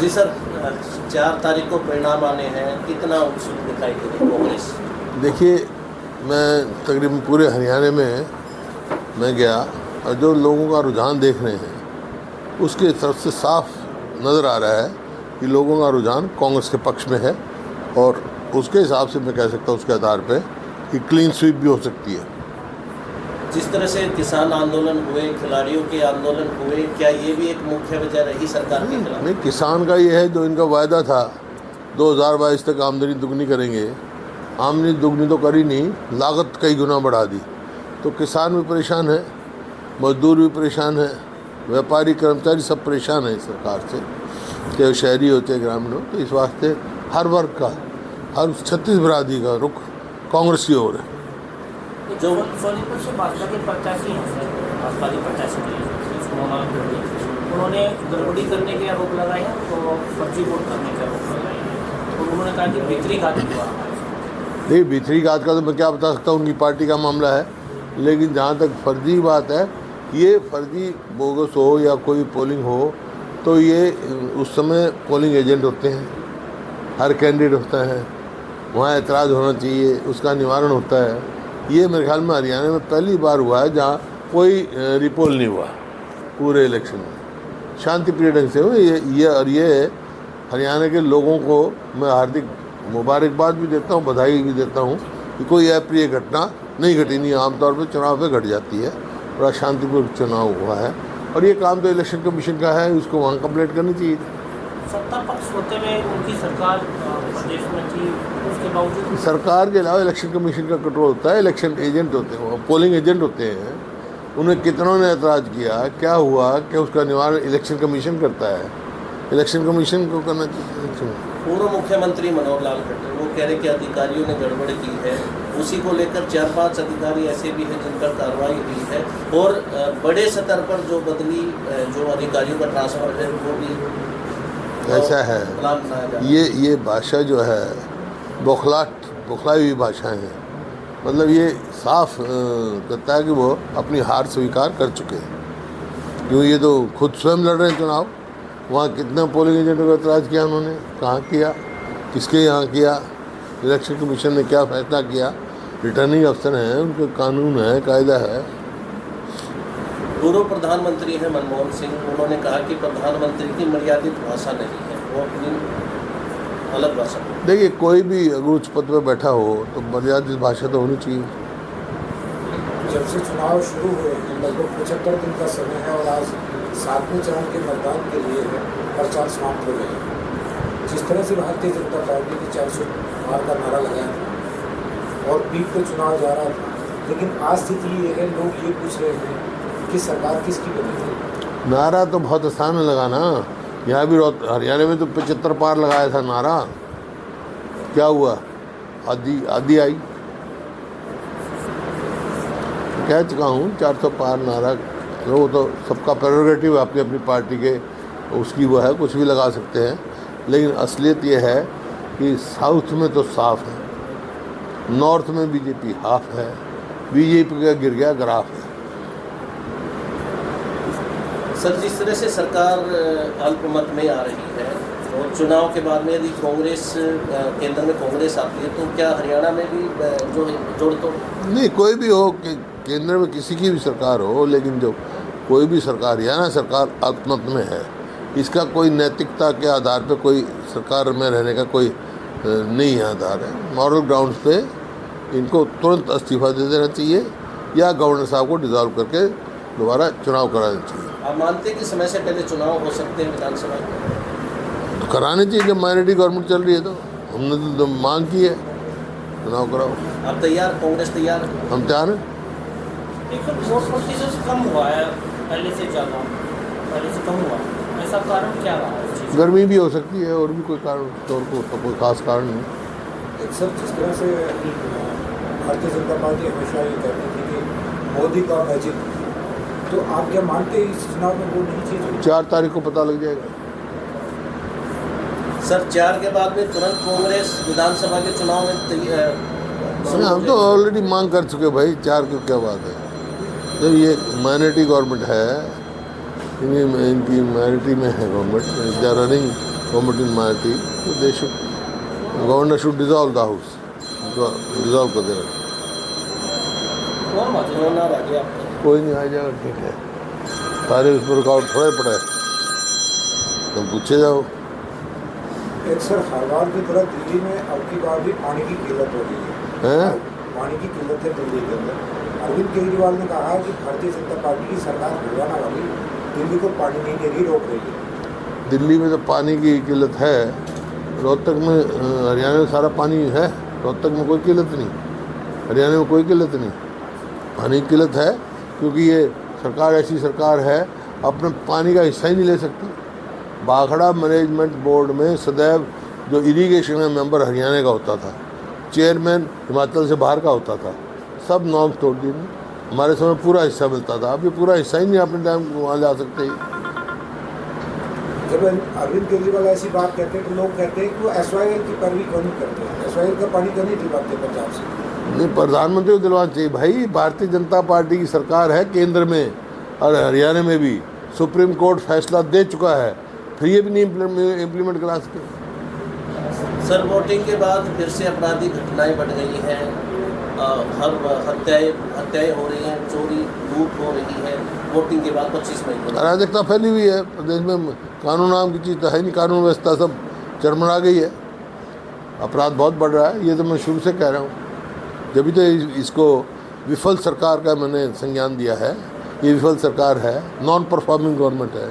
जी sir, 4 तारीख को परिणाम आने हैं, कितना उत्सुक दिखाई दे रही कांग्रेस? देखिए, मैं तकरीबन पूरे हरियाणा में मैं गया और जो लोगों का रुझान देख रहे हैं उसके तरफ से साफ नज़र आ रहा है कि लोगों का रुझान कांग्रेस के पक्ष में है और उसके हिसाब से मैं कह सकता हूँ उसके आधार पे कि क्लीन स्वीप भी हो सकती है। जिस तरह से किसान आंदोलन हुए, खिलाड़ियों के आंदोलन हुए, क्या ये भी एक मुख्य वजह रही सरकार के खिलाफ? नहीं, किसान का ये है जो इनका वायदा था 2022 तक आमदनी दुगनी करेंगे, आमदनी दुगनी तो करी नहीं, लागत कई गुना बढ़ा दी। तो किसान भी परेशान है, मजदूर भी परेशान है, व्यापारी कर्मचारी सब परेशान है इस सरकार से, चाहे शहरी हो चाहे ग्रामीण हो। तो इस वास्ते हर वर्ग का, हर 36 बरादरी का रुख कांग्रेस की ओर है। जो सोनीपत से भाजपा के प्रत्याशी हैं सर, भाजपा के प्रत्याशी उन्होंने गड़बड़ी करने के आरोप लगाए हैं, तो फर्जी वोट करने के आरोप लगाए हैं, तो उन्होंने कहा कि भीतरी घात हुआ। नहीं, भीतरी घात का तो मैं क्या बता सकता हूँ, उनकी पार्टी का मामला है। लेकिन जहाँ तक फर्जी बात है, ये फर्जी बोगस हो या कोई पोलिंग हो तो ये उस समय पोलिंग एजेंट होते हैं, हर कैंडिडेट होता है, वहाँ एतराज़ होना चाहिए, उसका निवारण होता है। ये मेरे ख्याल में हरियाणा में पहली बार हुआ है जहाँ कोई रिपोल नहीं हुआ पूरे इलेक्शन में, शांतिप्रिय ढंग से हुए। ये हरियाणा के लोगों को मैं हार्दिक मुबारकबाद भी देता हूँ, बधाई भी देता हूँ कि कोई अप्रिय घटना नहीं घटी। नहीं, आमतौर पर चुनाव पे घट जाती है, बड़ा शांतिपूर्ण चुनाव हुआ है और ये काम तो इलेक्शन कमीशन का है, उसको वहाँ कंप्लीट करनी चाहिए। सत्ता पक्ष होते हुए उनकी सरकार प्रदेश में थी, उसके बावजूद सरकार के अलावा इलेक्शन कमीशन का कंट्रोल होता है, इलेक्शन एजेंट होते हैं, पोलिंग एजेंट होते हैं। उन्हें कितनों ने ऐतराज़ किया, क्या हुआ कि उसका निवारण इलेक्शन कमीशन करता है, इलेक्शन कमीशन को करना चाहिए। पूर्व मुख्यमंत्री मनोहर लाल खट्टर वो कह रहे कि अधिकारियों ने गड़बड़ की है, उसी को लेकर 4-5 अधिकारी ऐसे भी हैं जिन पर कार्रवाई हुई है और बड़े स्तर पर जो बदली जो अधिकारियों का ट्रांसफर है वो भी ऐसा है। ये भाषा जो है बौखलाई हुई भाषाएं हैं, मतलब ये साफ कहता है कि वो अपनी हार स्वीकार कर चुके हैं, क्यों ये तो खुद स्वयं लड़ रहे हैं चुनाव। वहाँ कितना पोलिंग एजेंटों का एतराज़ किया उन्होंने, कहाँ किया, किसके यहाँ किया, इलेक्शन कमीशन ने क्या फैसला किया, रिटर्निंग अफसर हैं, उनके कानून है, कायदा है। पूर्व प्रधानमंत्री हैं मनमोहन सिंह, उन्होंने कहा कि प्रधानमंत्री की मर्यादित भाषा नहीं है, वो अपनी अलग भाषा। देखिए, कोई भी अगर उच्च पद पर बैठा हो तो मर्यादित भाषा तो होनी चाहिए। जब से चुनाव शुरू हुए हैं लगभग 75 दिन का समय है और आज 7वें चरण के मतदान के लिए प्रचार समाप्त हो गए। जिस तरह से भारतीय जनता पार्टी ने 400 पार का नारा लगाया था और पीठ पे चुनाव जा रहा था, लेकिन आज स्थिति ये है, लोग ये पूछ रहे हैं कि सरकार किसकी बनेगी। नारा तो बहुत आसान है लगाना, यहाँ भी हरियाणा में तो 75 पार लगाया था नारा, क्या हुआ, आधी आई। कह चुका हूँ 400 पार नारा, वो तो सबका प्रेरोगेटिव है, अपनी अपनी पार्टी के उसकी वो है, कुछ भी लगा सकते हैं। लेकिन असलियत ये है कि साउथ में तो साफ है, नॉर्थ में बीजेपी हाफ है, बीजेपी का गिर गया ग्राफ है। सर, जिस तरह से सरकार अल्पमत में आ रही है और चुनाव के बाद में यदि कांग्रेस केंद्र में कांग्रेस आती है तो क्या हरियाणा में भी जो जोड़ तोड़? नहीं, कोई भी हो कि केंद्र में किसी की भी सरकार हो, लेकिन जो कोई भी सरकार, हरियाणा सरकार अल्पमत में है, इसका कोई नैतिकता के आधार पे कोई सरकार में रहने का कोई नहीं आधार है। मॉरल ग्राउंड्स पे इनको तुरंत इस्तीफा दे देना चाहिए या गवर्नर साहब को डिसॉल्व करके दोबारा चुनाव कराना चाहिए। आप मानते हैं कि समय से पहले चुनाव हो सकते हैं विधानसभा के? तो कराने चाहिए, जब माइनॉरिटी गवर्नमेंट चल रही है तो हमने तो मांग की है, चुनाव कराओ। आप तैयार, कांग्रेस तैयार? हम तैयार हैं। वोट प्रतिशत कम हुआ है पहले से ज़्यादा, पहले से कम हुआ, ऐसा कारण क्या रहा है? गर्मी भी हो सकती है और भी कोई कारण, तो कोई खास कारण नहीं। सर, जिस तरह से भारतीय जनता पार्टी हमेशा ये कहती थी कि मोदी का मैजिक, तो आप क्या मानते हैं इस चुनाव में वो नहीं चीज़? 4 तारीख को पता लग जाएगा। सर, 4 के बाद में तुरंत कांग्रेस विधानसभा के चुनाव में हम तो ऑलरेडी मांग कर चुके भाई, 4 की क्या बात है। जब ये माइनॉरिटी गवर्नमेंट है, इनकी माइनॉरिटी में है government, they are running competent minority, तो they should, governor should dissolve the house, dissolve कर देना। कौन बात होना आ गया आपका। कोई नहीं, आ जाएगा, ठीक है। सारे उस पर रुकावट थोड़ा ही पड़ा है, तुम पूछे जाओ। एक सर, हर बार की तरह दिल्ली में अब की बार भी पानी की किल्लत हो रही है। हैं? पानी की किल्लत है दिल्ली के अंदर। अरविंद केजरीवाल ने कहा है कि भारतीय जनता पार्टी की सरकार हरियाणा वाली दिल्ली को पानी नहीं दे रही, रोक रही है। दिल्ली में तो पानी की किल्लत है, रोहतक में, हरियाणा में सारा पानी है, रोहतक में कोई किल्लत नहीं, हरियाणा में कोई किल्लत नहीं। पानी की किल्लत है क्योंकि ये सरकार ऐसी सरकार है, अपने पानी का हिस्सा ही नहीं ले सकती। भाखड़ा मैनेजमेंट बोर्ड में सदैव जो इरिगेशन का मेंबर हरियाणा का होता था, चेयरमैन हिमाचल से बाहर का होता था, सब नॉर्म्स तोड़ दिए। हमारे समय पूरा हिस्सा मिलता था, अब ये पूरा हिस्सा ही नहीं अपने टाइम वहाँ ले आ सकते। जब अरविंद केजरीवाल ऐसी बात कहते हैं तो लोग कहते हैं कि वो SYL की पैरवी क्यों नहीं करते हैं, SYL का पानी क्यों नहीं दिलवाते पंजाब से। नहीं, प्रधानमंत्री को दिलवाना चाहिए भाई। भारतीय जनता पार्टी की सरकार है केंद्र में और हरियाणा में भी, सुप्रीम कोर्ट फैसला दे चुका है, फिर ये भी नहीं इम्प्लीमेंट करा सके। सर, वोटिंग के बाद फिर से आपराधिक घटनाएं बढ़ गई हैं, हर हत्याएं हो रही हैं, चोरी लूट हो रही है वोटिंग के बाद 25 मई को। अराजकता फैली हुई है प्रदेश में, कानून नाम की चीज़ तो है नहीं, कानून व्यवस्था सब चरमरा गई है, अपराध बहुत बढ़ रहा है। ये तो मैं शुरू से कह रहा हूँ, जब भी तो इसको विफल सरकार का मैंने संज्ञान दिया है। ये विफल सरकार है, नॉन परफॉर्मिंग गवर्नमेंट है।